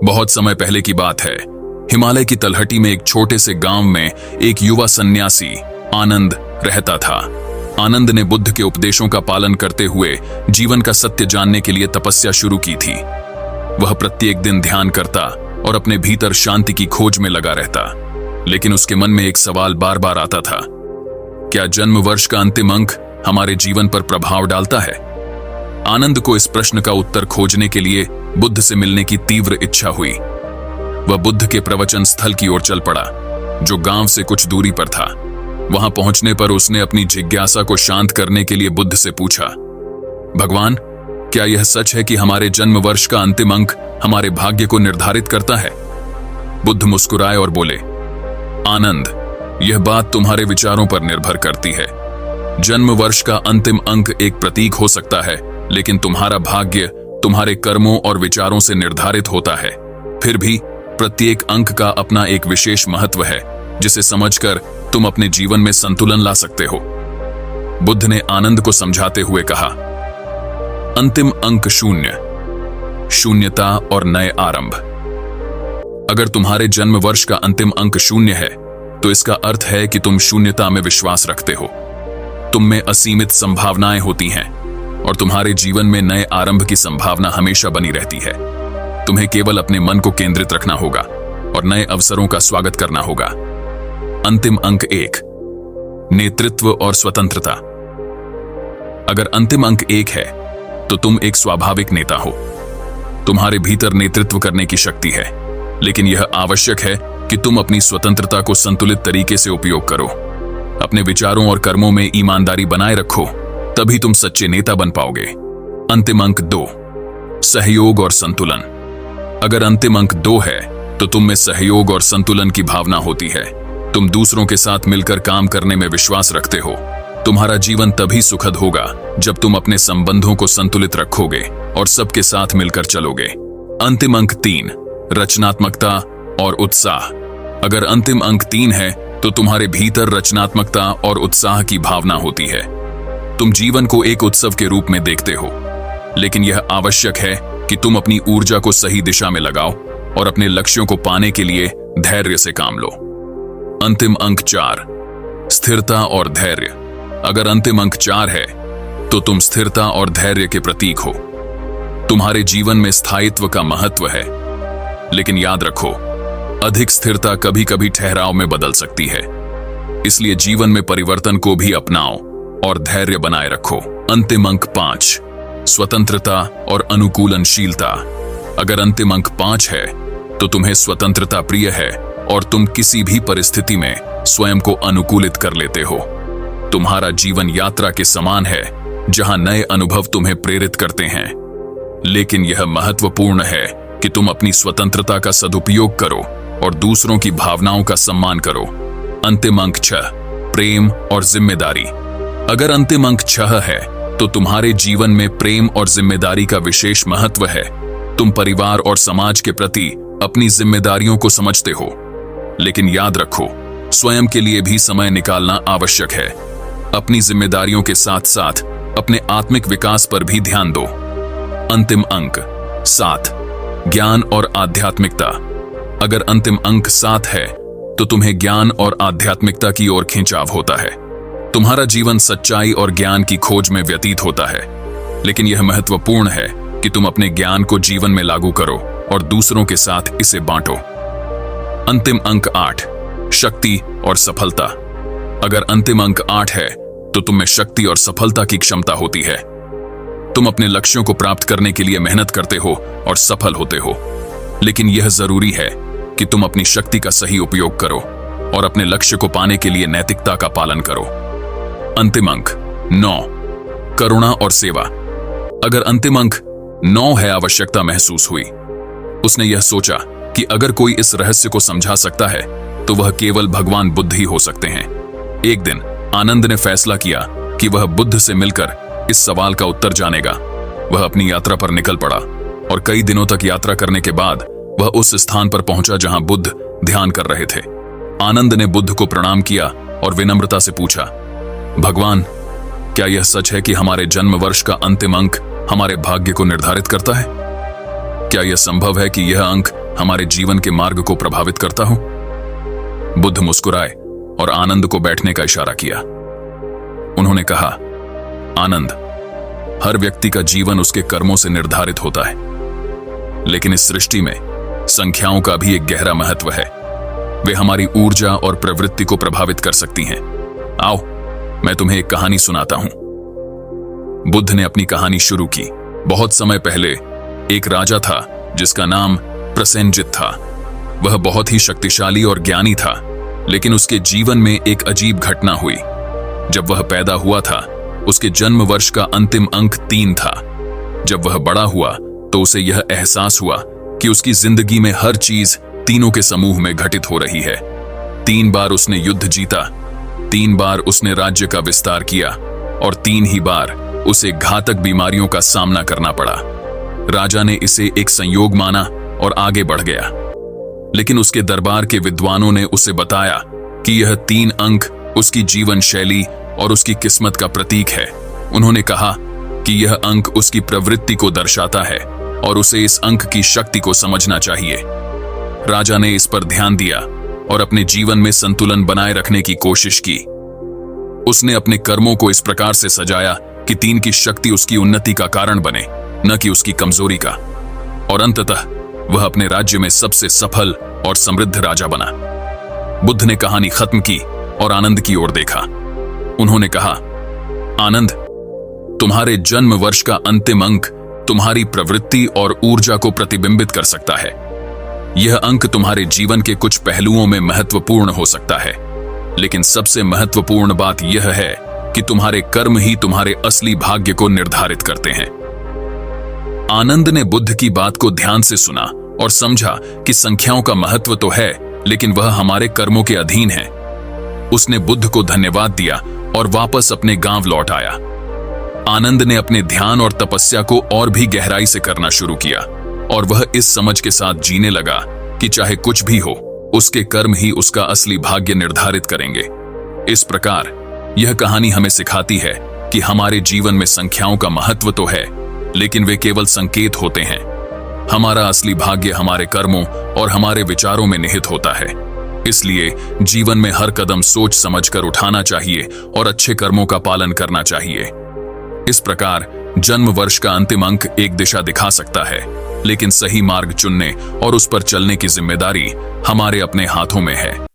बहुत समय पहले की बात है। हिमालय की तलहटी में एक छोटे से गांव में एक युवा सन्यासी आनंद रहता था। आनंद ने बुद्ध के उपदेशों का पालन करते हुए जीवन का सत्य जानने के लिए तपस्या शुरू की थी। वह प्रत्येक दिन ध्यान करता और अपने भीतर शांति की खोज में लगा रहता। लेकिन उसके मन में एक सवाल बार बार आता था, क्या जन्म वर्ष का अंतिम अंक हमारे जीवन पर प्रभाव डालता है? आनंद को इस प्रश्न का उत्तर खोजने के लिए बुद्ध से मिलने की तीव्र इच्छा हुई। वह बुद्ध के प्रवचन स्थल की ओर चल पड़ा, जो गांव से कुछ दूरी पर था। वहां पहुंचने पर उसने अपनी जिज्ञासा को शांत करने के लिए बुद्ध से पूछा, भगवान, क्या यह सच है कि हमारे जन्म वर्ष का अंतिम अंक हमारे भाग्य को निर्धारित करता है? बुद्ध मुस्कुराए और बोले, आनंद, यह बात तुम्हारे विचारों पर निर्भर करती है। जन्म वर्ष का अंतिम अंक एक प्रतीक हो सकता है, लेकिन तुम्हारा भाग्य तुम्हारे कर्मों और विचारों से निर्धारित होता है। फिर भी प्रत्येक अंक का अपना एक विशेष महत्व है, जिसे समझकर तुम अपने जीवन में संतुलन ला सकते हो। बुद्ध ने आनंद को समझाते हुए कहा, अंतिम अंक शून्य, शून्यता और नए आरंभ। अगर तुम्हारे जन्म वर्ष का अंतिम अंक शून्य है, तो इसका अर्थ है कि तुम शून्यता में विश्वास रखते हो। तुम में असीमित संभावनाएं होती हैं और तुम्हारे जीवन में नए आरंभ की संभावना हमेशा बनी रहती है। तुम्हें केवल अपने मन को केंद्रित रखना होगा और नए अवसरों का स्वागत करना होगा। अंतिम अंक 1, नेतृत्व और स्वतंत्रता। अगर अंतिम अंक 1 है, तो तुम एक स्वाभाविक नेता हो। तुम्हारे भीतर नेतृत्व करने की शक्ति है, लेकिन यह आवश्यक है कि तुम अपनी स्वतंत्रता को संतुलित तरीके से उपयोग करो। अपने विचारों और कर्मों में ईमानदारी बनाए रखो, तभी तुम सच्चे नेता बन पाओगे। अंतिम अंक 2, सहयोग और संतुलन। अगर अंतिम अंक 2 है, तो तुम में सहयोग और संतुलन की भावना होती है। तुम दूसरों के साथ मिलकर काम करने में विश्वास रखते हो। तुम्हारा जीवन तभी सुखद होगा जब तुम अपने संबंधों को संतुलित रखोगे और सबके साथ मिलकर चलोगे। अंतिम अंक 3, रचनात्मकता और उत्साह। अगर अंतिम अंक 3 है, तो तुम्हारे भीतर रचनात्मकता और उत्साह की भावना होती है। तुम जीवन को एक उत्सव के रूप में देखते हो, लेकिन यह आवश्यक है कि तुम अपनी ऊर्जा को सही दिशा में लगाओ और अपने लक्ष्यों को पाने के लिए धैर्य से काम लो। अंतिम अंक 4, स्थिरता और धैर्य। अगर अंतिम अंक 4 है, तो तुम स्थिरता और धैर्य के प्रतीक हो। तुम्हारे जीवन में स्थायित्व का महत्व है, लेकिन याद रखो, अधिक स्थिरता कभी कभी ठहराव में बदल सकती है। इसलिए जीवन में परिवर्तन को भी अपनाओ और धैर्य बनाए रखो। अंतिम अंक 5, स्वतंत्रता और अनुकूलनशीलता। अगर अंतिम अंक 5 है, तो तुम्हें स्वतंत्रता प्रिय है और तुम किसी भी परिस्थिति में स्वयं को अनुकूलित कर लेते हो। तुम्हारा जीवन यात्रा के समान है, जहां नए अनुभव तुम्हें प्रेरित करते हैं। लेकिन यह महत्वपूर्ण है कि तुम अपनी स्वतंत्रता का सदुपयोग करो और दूसरों की भावनाओं का सम्मान करो। अंतिम अंक 6, प्रेम और जिम्मेदारी। अगर अंतिम अंक 6 है, तो तुम्हारे जीवन में प्रेम और जिम्मेदारी का विशेष महत्व है। तुम परिवार और समाज के प्रति अपनी जिम्मेदारियों को समझते हो, लेकिन याद रखो, स्वयं के लिए भी समय निकालना आवश्यक है। अपनी जिम्मेदारियों के साथ साथ अपने आत्मिक विकास पर भी ध्यान दो। अंतिम अंक 7, ज्ञान और आध्यात्मिकता। अगर अंतिम अंक 7 है, तो तुम्हें ज्ञान और आध्यात्मिकता की ओर खिंचाव होता है। तुम्हारा जीवन सच्चाई और ज्ञान की खोज में व्यतीत होता है, लेकिन यह महत्वपूर्ण है कि तुम अपने ज्ञान को जीवन में लागू करो और दूसरों के साथ इसे बांटो। अंतिम अंक 8, शक्ति और सफलता। अगर अंतिम अंक 8 है, तो तुम में शक्ति और सफलता की क्षमता होती है। तुम अपने लक्ष्यों को प्राप्त करने के लिए मेहनत करते हो और सफल होते हो, लेकिन यह जरूरी है कि तुम अपनी शक्ति का सही उपयोग करो और अपने लक्ष्य को पाने के लिए नैतिकता का पालन करो। अंतिम अंक 9, करुणा और सेवा। अगर अंतिम अंक 9 है, आवश्यकता महसूस हुई। उसने यह सोचा कि अगर कोई इस रहस्य को समझा सकता है, तो वह केवल भगवान बुद्ध ही हो सकते हैं। एक दिन आनंद ने फैसला किया कि वह बुद्ध से मिलकर इस सवाल का उत्तर जानेगा। वह अपनी यात्रा पर निकल पड़ा और कई दिनों तक यात्रा करने के बाद वह उस स्थान पर पहुंचा जहां बुद्ध ध्यान कर रहे थे। आनंद ने बुद्ध को प्रणाम किया और विनम्रता से पूछा, भगवान, क्या यह सच है कि हमारे जन्म वर्ष का अंतिम अंक हमारे भाग्य को निर्धारित करता है? क्या यह संभव है कि यह अंक हमारे जीवन के मार्ग को प्रभावित करता हो? बुद्ध मुस्कुराए और आनंद को बैठने का इशारा किया। उन्होंने कहा, आनंद, हर व्यक्ति का जीवन उसके कर्मों से निर्धारित होता है, लेकिन इस सृष्टि में संख्याओं का भी एक गहरा महत्व है। वे हमारी ऊर्जा और प्रवृत्ति को प्रभावित कर सकती हैं। आओ, मैं तुम्हें एक कहानी सुनाता हूं। बुद्ध ने अपनी कहानी शुरू की। बहुत समय पहले एक राजा था जिसका नाम प्रसेनजित था। वह बहुत ही शक्तिशाली और ज्ञानी था, लेकिन उसके जीवन में एक अजीब घटना हुई। जब वह पैदा हुआ था, उसके जन्म वर्ष का अंतिम अंक 3 था। जब वह बड़ा हुआ तो उसे यह एहसास हुआ कि उसकी जिंदगी में हर चीज तीनों के समूह में घटित हो रही है। 3 बार उसने युद्ध जीता, 3 बार उसने राज्य का विस्तार किया और 3 ही बार उसे घातक बीमारियों का सामना करना पड़ा। राजा ने इसे एक संयोग माना और आगे बढ़ गया, लेकिन उसके दरबार के विद्वानों ने उसे बताया कि यह 3 अंक उसकी जीवन शैली और उसकी किस्मत का प्रतीक है। उन्होंने कहा कि यह अंक उसकी प्रवृत्ति को दर्शाता है और उसे इस अंक की शक्ति को समझना चाहिए। राजा ने इस पर ध्यान दिया और अपने जीवन में संतुलन बनाए रखने की कोशिश की। उसने अपने कर्मों को इस प्रकार से सजाया कि 3 की शक्ति उसकी उन्नति का कारण बने, न कि उसकी कमजोरी का। और अंततः वह अपने राज्य में सबसे सफल और समृद्ध राजा बना। बुद्ध ने कहानी खत्म की और आनंद की ओर देखा। उन्होंने कहा, आनंद, तुम्हारे जन्म वर्ष का अंतिम अंक तुम्हारी प्रवृत्ति और ऊर्जा को प्रतिबिंबित कर सकता है। यह अंक तुम्हारे जीवन के कुछ पहलुओं में महत्वपूर्ण हो सकता है, लेकिन सबसे महत्वपूर्ण बात यह है कि तुम्हारे कर्म ही तुम्हारे असली भाग्य को निर्धारित करते हैं। आनंद ने बुद्ध की बात को ध्यान से सुना और समझा कि संख्याओं का महत्व तो है, लेकिन वह हमारे कर्मों के अधीन है। उसने बुद्ध को धन्यवाद दिया और वापस अपने गांव लौट आया। आनंद ने अपने ध्यान और तपस्या को और भी गहराई से करना शुरू किया और वह इस समझ के साथ जीने लगा कि चाहे कुछ भी हो, उसके कर्म ही उसका असली भाग्य निर्धारित करेंगे। इस प्रकार यह कहानी हमें सिखाती है कि हमारे जीवन में संख्याओं का महत्व तो है, लेकिन वे केवल संकेत होते हैं। हमारा असली भाग्य हमारे कर्मों और हमारे विचारों में निहित होता है। इसलिए जीवन में हर कदम सोच समझकर उठाना चाहिए और अच्छे कर्मों का पालन करना चाहिए। इस प्रकार जन्म वर्ष का अंतिम अंक एक दिशा दिखा सकता है, लेकिन सही मार्ग चुनने और उस पर चलने की जिम्मेदारी हमारे अपने हाथों में है।